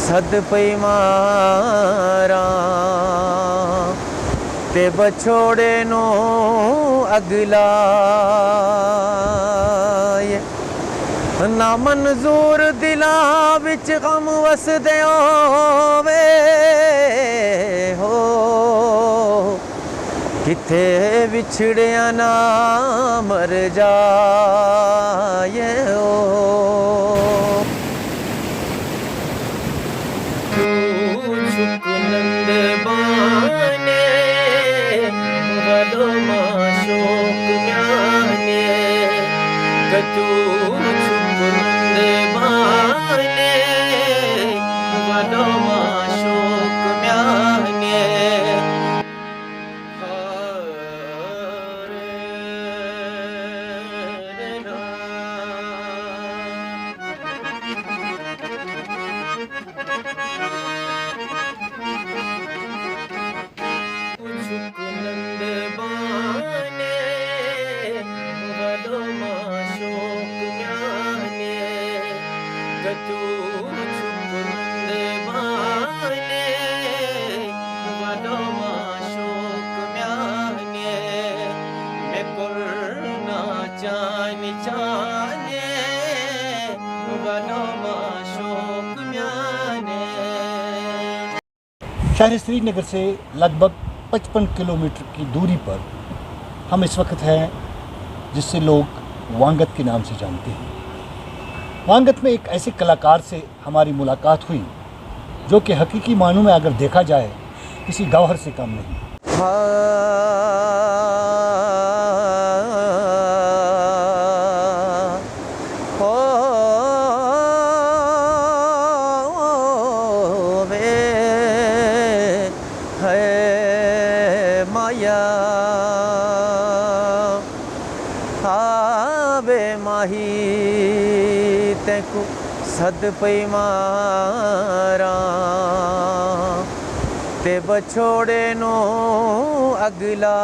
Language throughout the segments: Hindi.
सद पई मारा ते बछोड़े नो अगला ना मंजूर दिला विच गम वसदे होवे हो किथे विछड़िया ना मर जाए हो नंद बाने वडो माशोक म्याने कतू छुप नंद बाने वडो माशोक म्याने नंद बाने वडो माशोक म्याने कतू छुप नंद बाने वडो माशोक म्याने मैं करना चाहने चाहने वडो माशोक म्याने। शहर श्रीनगर से लगभग 55 किलोमीटर की दूरी पर हम इस वक्त हैं, जिससे लोग वांगत के नाम से जानते हैं। वांगत में एक ऐसे कलाकार से हमारी मुलाकात हुई जो कि हकीकी मानों में अगर देखा जाए किसी गौहर से कम नहीं। आवे माही तेको सद पई मारा ते बछोड़े नो अगला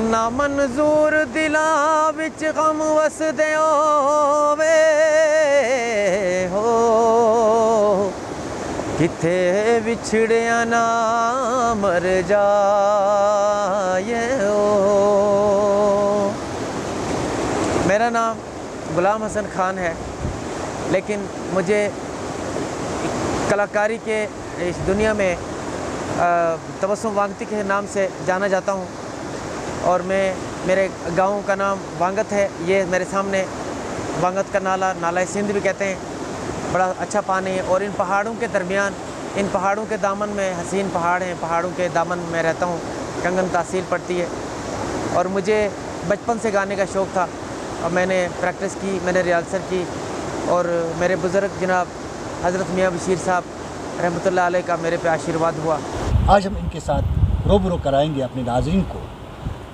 ना मंजूर दिला विच गम वसदे होवे हो किथे विछड़िया ना मर जाए हो। मेरा नाम गुलाम हसन खान है, लेकिन मुझे कलाकारी के इस दुनिया में तबस्सुम वांगती के नाम से जाना जाता हूँ। और मेरे गांव का नाम वांगत है। ये मेरे सामने वांगत का नाला सिंध भी कहते हैं। बड़ा अच्छा पानी है और इन पहाड़ों के दरमियान, इन पहाड़ों के दामन में हसीन पहाड़ हैं, पहाड़ों के दामन में रहता हूँ। कंगन तहसील पड़ती है और मुझे बचपन से गाने का शौक़ था और मैंने प्रैक्टिस की, मैंने रिहर्सल की और मेरे बुज़ुर्ग जनाब हज़रत मियाँ बशीर साहब रहमतुल्लाह अलैह का मेरे पे आशीर्वाद हुआ। आज हम इनके साथ रूबरू कराएंगे अपने नाज़रीन को।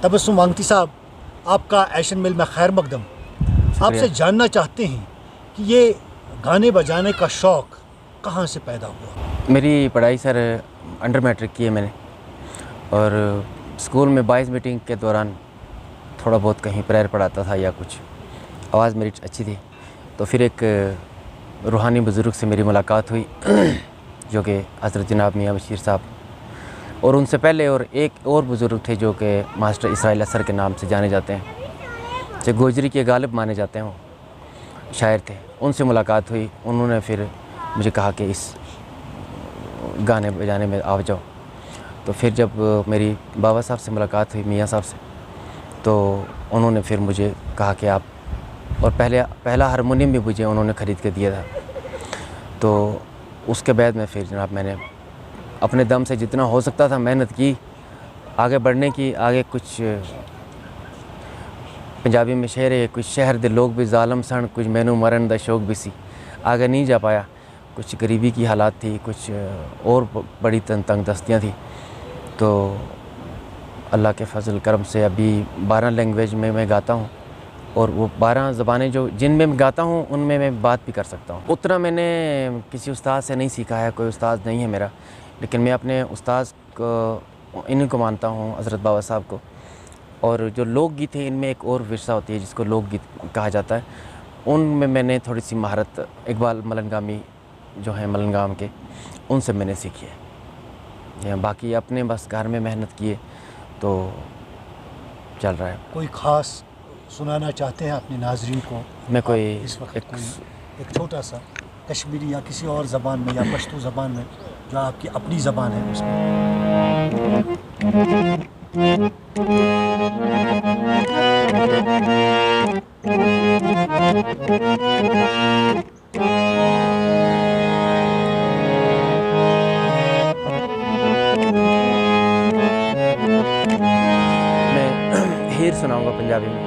तबस्सुम वांगती साहब, आपका ऐशन मिल में खैर मकदम। आपसे जानना चाहते हैं कि ये गाने बजाने का शौक़ कहाँ से पैदा हुआ? मेरी पढ़ाई सर अंडर मैट्रिक की है मैंने, और स्कूल में 22 मीटिंग के दौरान थोड़ा बहुत कहीं प्रेयर पढ़ाता था या कुछ, आवाज़ मेरी अच्छी थी। तो फिर एक रूहानी बुज़ुर्ग से मेरी मुलाकात हुई जो कि हज़रत जनाब मियाँ बशीर साहब, और उनसे पहले और एक और बुज़ुर्ग थे जो कि मास्टर इसराइल असर के नाम से जाने जाते हैं, जो गोजरी के गालिब माने जाते हैं, वो शायर थे। उनसे मुलाकात हुई। उन्होंने फिर मुझे कहा कि इस गाने बजाने में आ जाओ। तो फिर जब मेरी बाबा साहब से मुलाकात हुई, मियाँ साहब से, तो उन्होंने फिर मुझे कहा कि आप, और पहला हारमोनियम भी मुझे उन्होंने ख़रीद के दिया था। तो उसके बाद में फिर जनाब मैंने अपने दम से जितना हो सकता था मेहनत की आगे बढ़ने की। आगे कुछ पंजाबी में शेर है, कुछ शहर दे लोग भी जालम सन, कुछ मैनू मरन दा शौक भी सी। आगे नहीं जा पाया, कुछ गरीबी की हालात थी, कुछ और बड़ी तंग दस्तियाँ थी। तो अल्लाह के फजल करम से अभी 12 लैंग्वेज में मैं गाता हूँ, और वो 12 ज़बानें जो जिनमें मैं गाता हूँ उनमें मैं बात भी कर सकता हूँ। उतना मैंने किसी उस्ताद से नहीं सीखा है, कोई उस्ताद नहीं है मेरा, लेकिन मैं अपने उस्ताद को, इन्हीं को मानता हूँ, हज़रत बाबा साहब को। और जो लोकगीत है इनमें एक और विरसा होती है जिसको लोकगीत कहा जाता है, उनमें मैंने थोड़ी सी महारत इकबाल मलनगामी जो हैं मलनगाम के, उनसे मैंने सीखी है। या बाकी अपने बस घर में मेहनत किए तो चल रहा है। कोई ख़ास सुनाना चाहते हैं अपने नाजरीन को? मैं कोई इस वक्त एक छोटा सा कश्मीरी या किसी और ज़बान में या पश्तो ज़बान में जो आपकी अपनी ज़बान है उसमें। मैं हीर सुनाऊंगा पंजाबी में।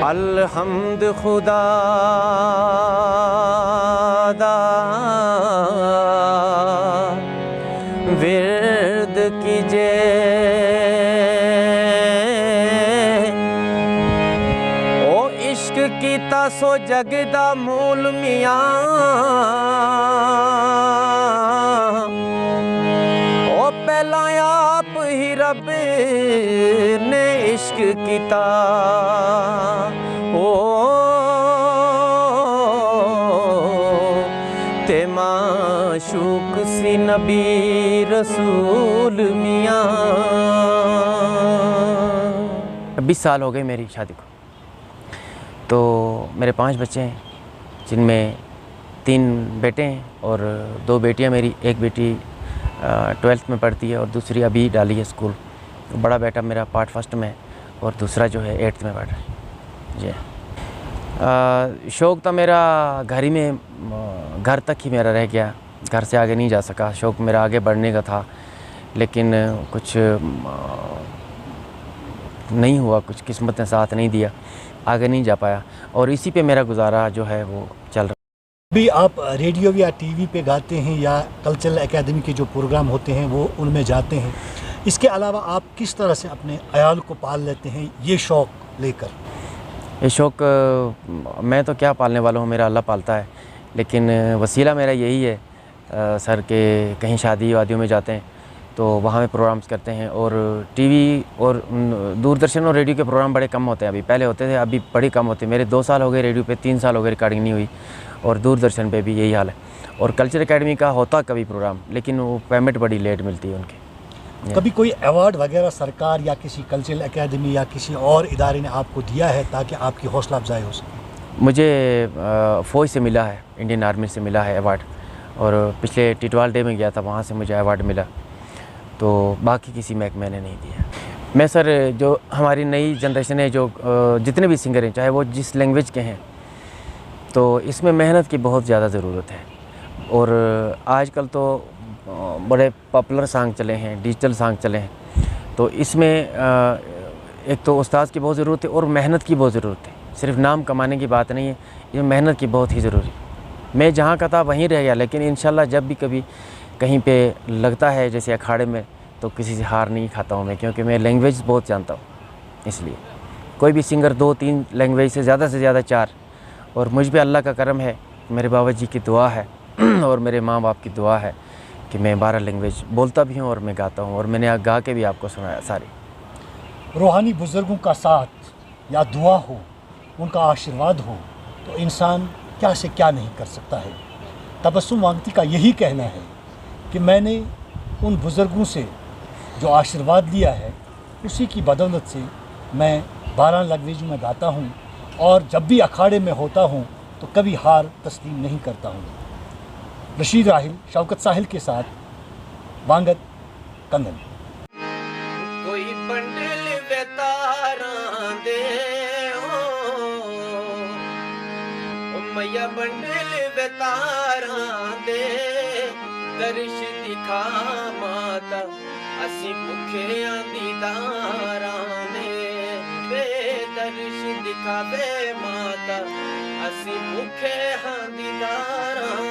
अलहम्द खुदा दा विर्द कीजे, ओ इश्क कीता सो जग दा मूल मियां, ओ पहला आप ही रब ने इश्क कीता, ओ ते माशूक सी नबी रसूल मियां। 20 साल हो गए मेरी शादी को। तो मेरे 5 बच्चे हैं, जिनमें 3 बेटे हैं और 2 बेटियां मेरी। एक बेटी 12th में पढ़ती है और दूसरी अभी डाली है स्कूल। बड़ा बेटा मेरा पार्ट 1 में है और दूसरा जो है 8th में पढ़ रहा है। जी शौक़ तो मेरा घर ही में, घर तक ही मेरा रह गया, घर से आगे नहीं जा सका। शौक़ मेरा आगे बढ़ने का था, लेकिन कुछ नहीं हुआ, कुछ किस्मत ने साथ नहीं दिया, आगे नहीं जा पाया और इसी पे मेरा गुजारा जो है वो चल रहा। भी आप रेडियो या टीवी पे गाते हैं या कल्चरल एकेडमी के जो प्रोग्राम होते हैं वो उनमें जाते हैं, इसके अलावा आप किस तरह से अपने अयाल को पाल लेते हैं ये शौक़ लेकर? ये शौक़ मैं तो क्या पालने वाला हूँ, मेरा अल्लाह पालता है, लेकिन वसीला मेरा यही है सर के कहीं शादी वादियों में जाते हैं तो वहाँ में प्रोग्राम्स करते हैं। और टीवी और दूरदर्शन और रेडियो के प्रोग्राम बड़े कम होते हैं। अभी पहले होते थे, अभी बड़ी कम होते हैं। मेरे 2 साल हो गए रेडियो पे, 3 साल हो गए रिकॉर्डिंग नहीं हुई और दूरदर्शन पे भी यही हाल है। और कल्चर एकेडमी का होता कभी प्रोग्राम, लेकिन वो पेमेंट बड़ी लेट मिलती है उनकी। कभी कोई अवार्ड वगैरह सरकार या किसी कल्चरल एकेडमी या किसी और इदारे ने आपको दिया है ताकि आपकी हौसला अफजाई हो सके? मुझे फ़ौज से मिला है, इंडियन आर्मी से मिला है अवार्ड, और पिछले टिटवाल डे में गया था, वहाँ से मुझे अवार्ड मिला। तो बाकी किसी में मैंने नहीं दिया। मैं सर जो हमारी नई जनरेशन है, जो जितने भी सिंगर हैं, चाहे वो जिस लैंग्वेज के हैं, तो इसमें मेहनत की बहुत ज़्यादा ज़रूरत है। और आजकल तो बड़े पॉपुलर सॉन्ग चले हैं, डिजिटल सॉन्ग चले हैं, तो इसमें एक तो उस्ताद की बहुत ज़रूरत है और मेहनत की बहुत ज़रूरत है। सिर्फ नाम कमाने की बात नहीं है, ये मेहनत की बहुत ही ज़रूरी है। मैं जहाँ का था वहीं रह गया, लेकिन इंशाल्लाह जब भी कभी कहीं पे लगता है जैसे अखाड़े में, तो किसी से हार नहीं खाता हूँ मैं, क्योंकि मैं लैंग्वेज बहुत जानता हूँ। इसलिए कोई भी सिंगर 2-3 लैंग्वेज से ज़्यादा 4, और मुझ पे अल्लाह का करम है, मेरे बाबा जी की दुआ है और मेरे माँ बाप की दुआ है कि मैं 12 लैंग्वेज बोलता भी हूँ और मैं गाता हूँ, और मैंने गा के भी आपको सुनाया सारी। रूहानी बुज़ुर्गों का साथ या दुआ हो, उनका आशीर्वाद हो, तो इंसान क्या से क्या नहीं कर सकता है। तबस्सुम वांगती का यही कहना है कि मैंने उन बुज़ुर्गों से जो आशीर्वाद लिया है, उसी की बदौलत से मैं 12 लैंग्वेज में गाता हूँ, और जब भी अखाड़े में होता हूँ तो कभी हार तस्लीम नहीं करता हूँ। रशीद राहिल शौकत साहिल के साथ, वांगत कंगन। कोई बंडल वेतारां दे ओ मैया बंडल वेतारां दे, दर्श दिखा माता असी भुखे दीदारां दे, वे दर्श दिखा वे माता असी भुखे दीदारां